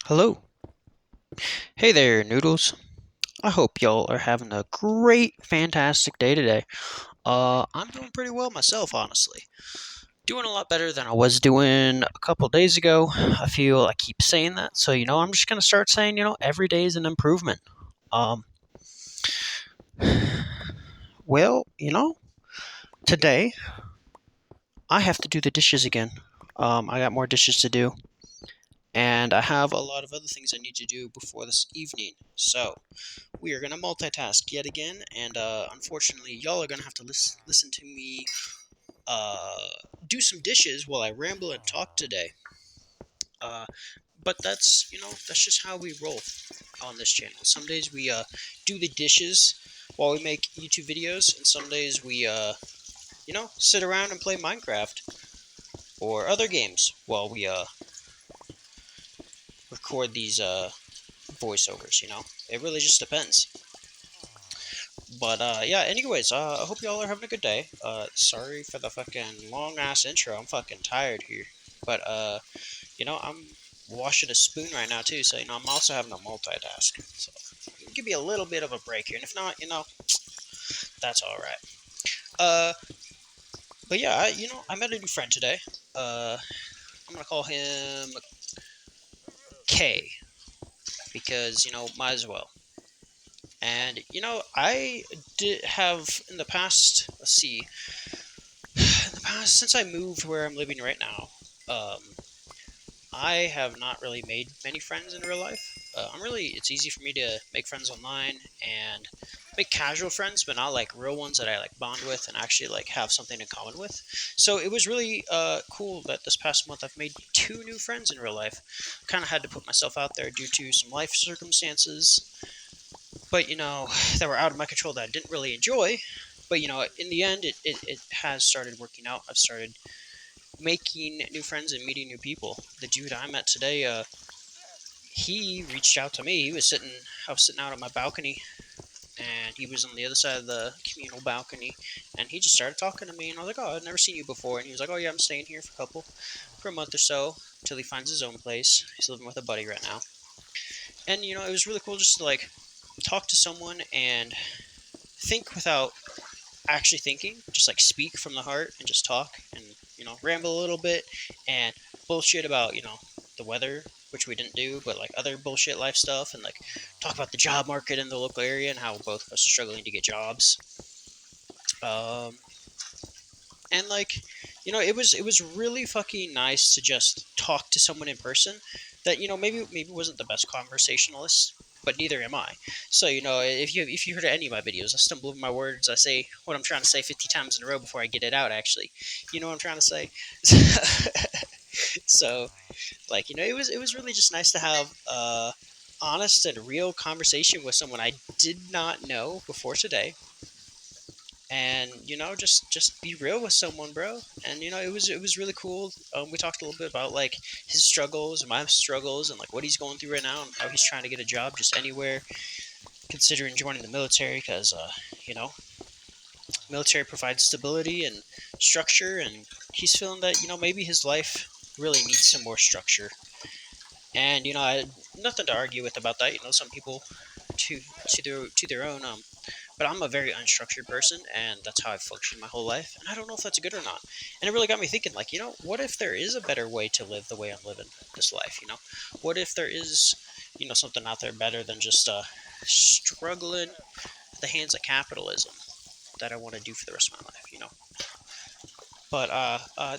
Hello. Hey there, Noodles. I hope y'all are having a great, fantastic day today. I'm doing pretty well myself, honestly. Doing a lot better than I was doing a couple days ago. I feel I keep saying that, so I'm just gonna start saying, every day is an improvement. Um, well, today I have to do the dishes again. I got more dishes to do, and I have a lot of other things I need to do before this evening. So, we are going to multitask yet again, and unfortunately, y'all are going to have to listen to me uh, do some dishes while I ramble and talk today. Uh, but that's just how we roll on this channel. Some days we do the dishes while we make YouTube videos, and some days we, sit around and play Minecraft or other games while we record these voiceovers. It really just depends. But yeah. Anyways, I hope y'all are having a good day. Sorry for the fucking long ass intro. I'm fucking tired here. But I'm washing a spoon right now too, so I'm also having to multitask. So give me a little bit of a break here, and if not, that's all right. Uh, but yeah, I met a new friend today. I'm gonna call him K because might as well. And I did have in the past. Let's see. In the past, since I moved where I'm living right now, um, I have not really made many friends in real life. It's easy for me to make friends online and make casual friends, but not like real ones that I like bond with and actually like have something in common with. So it was really cool that this past month I've made two new friends in real life. Kind of had to put myself out there due to some life circumstances, but that were out of my control that I didn't really enjoy. But in the end, it has started working out. I've started making new friends and meeting new people. The dude I met today, he reached out to me. I was sitting out on my balcony, and he was on the other side of the communal balcony, and he just started talking to me, and I was like, "Oh, I've never seen you before," and he was like, "Oh yeah, I'm staying here for a month or so until he finds his own place. He's living with a buddy right now." And it was really cool just to like talk to someone and think without actually thinking, just like speak from the heart and just talk and ramble a little bit and bullshit about the weather, which we didn't do, but like other bullshit life stuff, and like talk about the job market in the local area and how both of us are struggling to get jobs. Um, and like it was really fucking nice to just talk to someone in person that maybe wasn't the best conversationalist, but neither am I. So if you heard any of my videos, I stumble over my words. I say what I'm trying to say 50 times in a row before I get it out. Actually, you know what I'm trying to say. So like it was really just nice to have honest and real conversation with someone I did not know before today, and just be real with someone, bro. And it was really cool. We talked a little bit about like his struggles and my struggles and like what he's going through right now and how he's trying to get a job just anywhere, considering joining the military because you know military provides stability and structure, and he's feeling that maybe his life really needs some more structure. And I had nothing to argue with about that. Some people to to their own. But I'm a very unstructured person, and that's how I've functioned my whole life. And I don't know if that's good or not. And it really got me thinking, like, what if there is a better way to live the way I'm living this life? What if there is, something out there better than just struggling at the hands of capitalism that I want to do for the rest of my life? But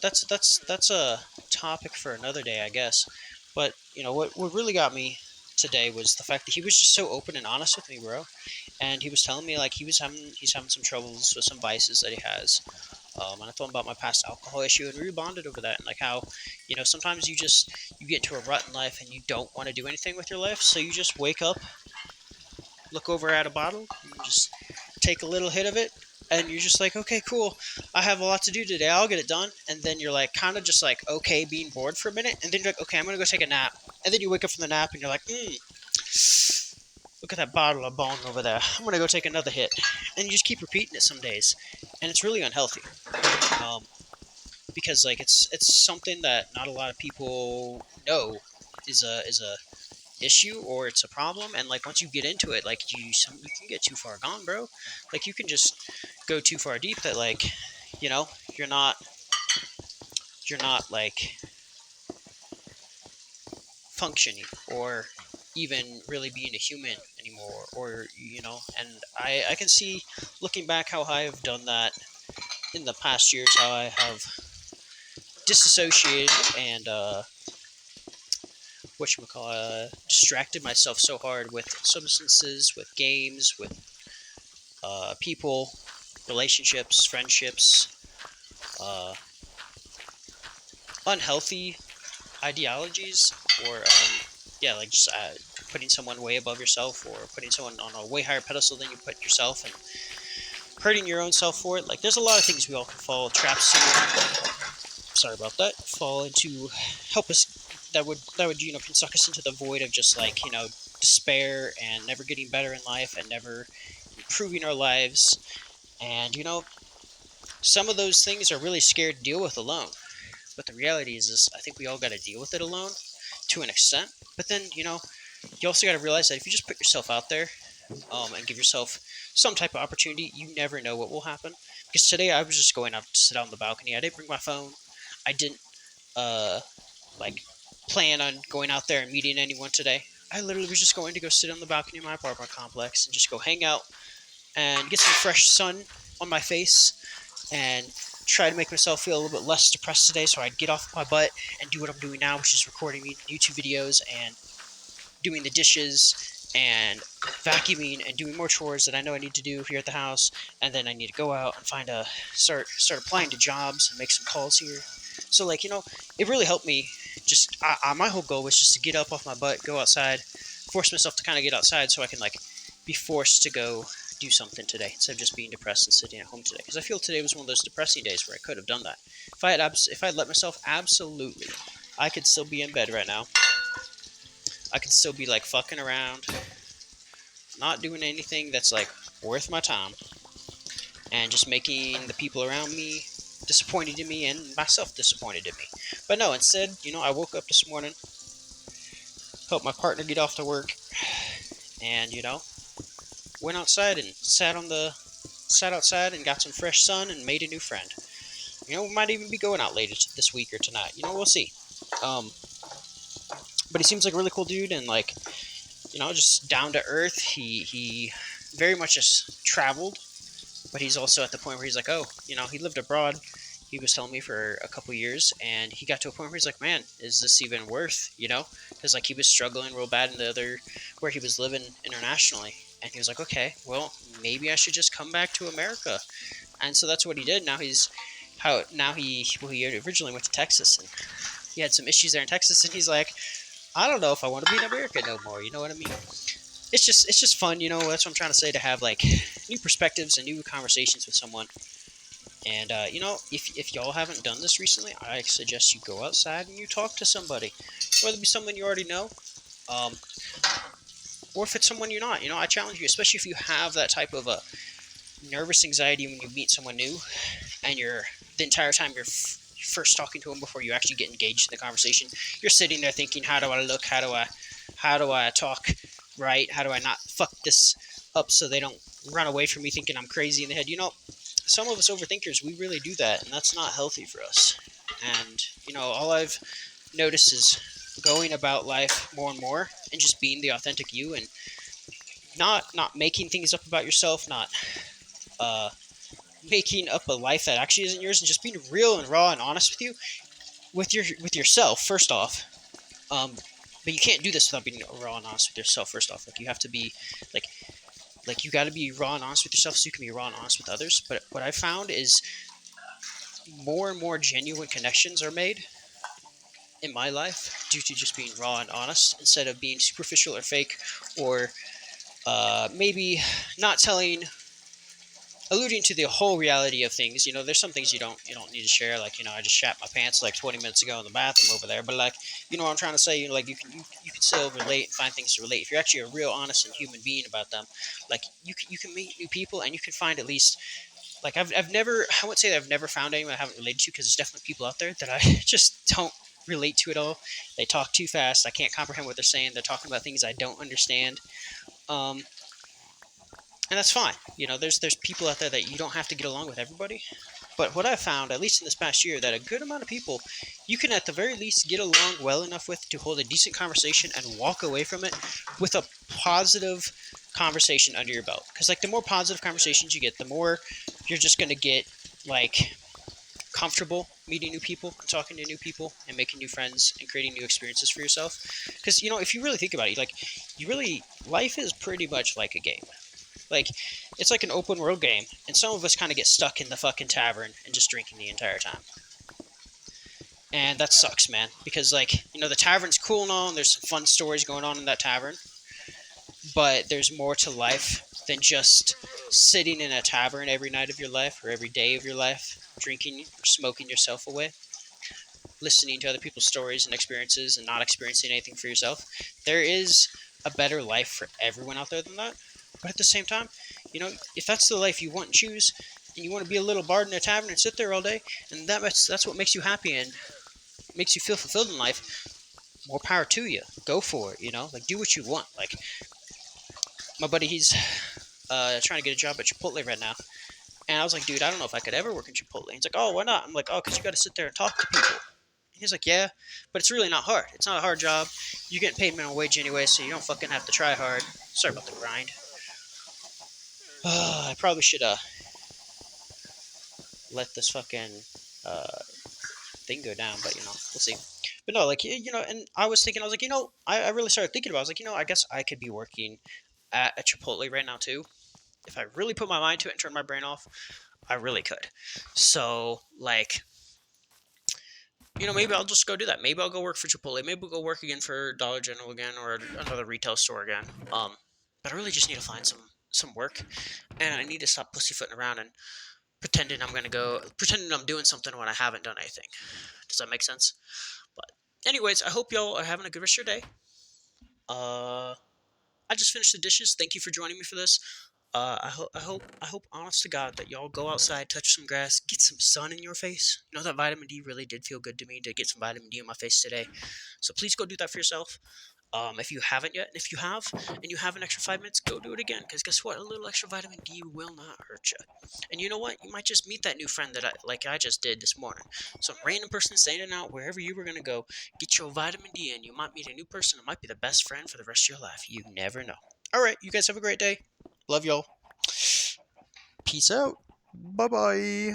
that's a topic for another day, I guess. But what really got me today was the fact that he was just so open and honest with me, bro. And he was telling me like he's having some troubles with some vices that he has. And I told him about my past alcohol issue, and we bonded over that, and like how sometimes you get into a rut in life and you don't want to do anything with your life, so you just wake up, look over at a bottle, and just take a little hit of it, and you're just like, okay, cool, I have a lot to do today, I'll get it done. And then you're like kind of just like okay being bored for a minute, and then you're like, okay, I'm gonna go take a nap. And then you wake up from the nap and you're like, look at that bottle of bone over there, I'm gonna go take another hit. And you just keep repeating it some days, and it's really unhealthy. um, because like it's something that not a lot of people know is a issue or it's a problem, and like once you get into it, like you can get too far gone, bro. Like you can just go too far deep that like, you know, you're not you're not like functioning or even really being a human anymore, or and I can see looking back how I have done that in the past years, how I have disassociated and distracted myself so hard with substances, with games, with people, relationships, friendships, uh, unhealthy ideologies, or yeah, like just putting someone way above yourself, or putting someone on a way higher pedestal than you put yourself, and hurting your own self for it. Like there's a lot of things we all can fall traps to. Sorry about that. Fall into help us that would can suck us into the void of just like despair and never getting better in life and never improving our lives. And some of those things are really scared to deal with alone. But the reality is I think we all got to deal with it alone to an extent. But then you also got to realize that if you just put yourself out there, and give yourself some type of opportunity, you never know what will happen. Because today I was just going out to sit on the balcony. I didn't bring my phone. I didn't uh, like plan on going out there and meeting anyone today. I literally was just going to go sit on the balcony of my apartment complex and just go hang out and get some fresh sun on my face and try to make myself feel a little bit less depressed today, so I'd get off my butt and do what I'm doing now, which is recording YouTube videos and doing the dishes and vacuuming and doing more chores that I know I need to do here at the house, and then I need to go out and start applying to jobs and make some calls here. So like it really helped me. Just my whole goal was just to get up off my butt, go outside, force myself to kind of get outside so I can like be forced to go do something today instead of just being depressed and sitting at home today. Because I feel today was one of those depressing days where I could have done that. If I had let myself, absolutely, I could still be in bed right now. I could still be like fucking around, not doing anything that's like worth my time, and just making the people around me disappointed in me and myself disappointed in me. But no, instead, I woke up this morning, helped my partner get off to work, and went outside and sat outside and got some fresh sun and made a new friend. We might even be going out later this week or tonight. We'll see. But he seems like a really cool dude, and like just down to earth. He very much has traveled, but he's also at the point where he's like, oh, he lived abroad. He was telling me for a couple years, and he got to a point where he's like, man, is this even worth, because like he was struggling real bad in the other where he was living internationally, and he was like, okay, well, maybe I should just come back to America. And so that's what he did. He originally went to Texas, and he had some issues there in Texas, and he's like, I don't know if I want to be in America no more. You know what I mean? It's just fun, that's what I'm trying to say, to have like new perspectives and new conversations with someone. And if y'all haven't done this recently, I suggest you go outside and you talk to somebody, whether it be someone you already know, or if it's someone you're not. I challenge you, especially if you have that type of a nervous anxiety when you meet someone new, and the entire time you're first talking to them before you actually get engaged in the conversation, you're sitting there thinking, how do I look? How do I talk right? How do I not fuck this up so they don't run away from me thinking I'm crazy in the head? Some of us overthinkers, we really do that, and that's not healthy for us. And all I've noticed is going about life more and more and just being the authentic you, and not making things up about yourself, not making up a life that actually isn't yours, and just being real and raw and honest with yourself first off. But you can't do this without being raw and honest with yourself first off. Like you have to be like you got to be raw and honest with yourself so you can be raw and honest with others. But what I found is more and more genuine connections are made in my life due to just being raw and honest, instead of being superficial or fake, or maybe not alluding to the whole reality of things. There's some things you don't need to share. Like, I just shat my pants like 20 minutes ago in the bathroom over there. But like, what I'm trying to say, like you can still relate and find things to relate. If you're actually a real honest and human being about them, like you can meet new people, and you can find at least, like I wouldn't say that I've never found anyone I haven't related to, because there's definitely people out there that I just don't relate to it all. They talk too fast. I can't comprehend what they're saying. They're talking about things I don't understand. Um, and that's fine. You know, there's people out there that you don't have to get along with everybody. But what I've found, at least in this past year, that a good amount of people you can at the very least get along well enough with to hold a decent conversation and walk away from it with a positive conversation under your belt. Because like the more positive conversations you get, the more you're just gonna get like comfortable meeting new people, talking to new people, and making new friends and creating new experiences for yourself. Because you know, if you really think about it, like you really life is pretty much like a game. Like, it's like an open world game, and some of us kind of get stuck in the fucking tavern and just drinking the entire time. And that sucks, man. Because, like, you know, the tavern's cool and all, and there's some fun stories going on in that tavern, but there's more to life than just sitting in a tavern every night of your life or every day of your life, drinking or smoking yourself away, listening to other people's stories and experiences and not experiencing anything for yourself. There is a better life for everyone out there than that. But at the same time, you know, if that's the life you want and choose, and you want to be a little bard in a tavern and sit there all day, and that's what makes you happy and makes you feel fulfilled in life, more power to you. Go for it, you know? Like, do what you want. Like, my buddy, he's trying to get a job at Chipotle right now. And I was like, dude, I don't know if I could ever work in Chipotle. He's like, oh, why not? I'm like, oh, because you got to sit there and talk to people. He's like, yeah, but it's really not hard. It's not a hard job. You're getting paid minimum wage anyway, so you don't fucking have to try hard. Sorry about the grind. I probably should let this fucking uh, thing go down, but you know, we'll see. But no, like you know, and I was thinking, I was like, you know, I really started thinking about. It. I was like, you know, I guess I could be working at a Chipotle right now too. If I really put my mind to it and turn my brain off, I really could. So like, you know, maybe I'll just go do that. Maybe I'll go work for Chipotle. Maybe I'll go work again for Dollar General again or another retail store again. But I really just need to find some work, and I need to stop pussyfooting around and pretending I'm doing something when I haven't done anything. Does that make sense? But anyways, I hope y'all are having a good rest of your day. Uh, I just finished the dishes. Thank you for joining me for this. I hope, honest to God, that y'all go outside, touch some grass, get some sun in your face. You know that vitamin D really did feel good to me to get some vitamin D in my face today. So please go do that for yourself. If you haven't yet, and if you have, and you have an extra 5 minutes, go do it again. Because guess what? A little extra vitamin D will not hurt you. And you know what? You might just meet that new friend that I just did this morning. Some random person standing out wherever you were gonna go. Get your vitamin D in. You might meet a new person. It might be the best friend for the rest of your life. You never know. All right, you guys have a great day. Love y'all. Peace out. Bye bye.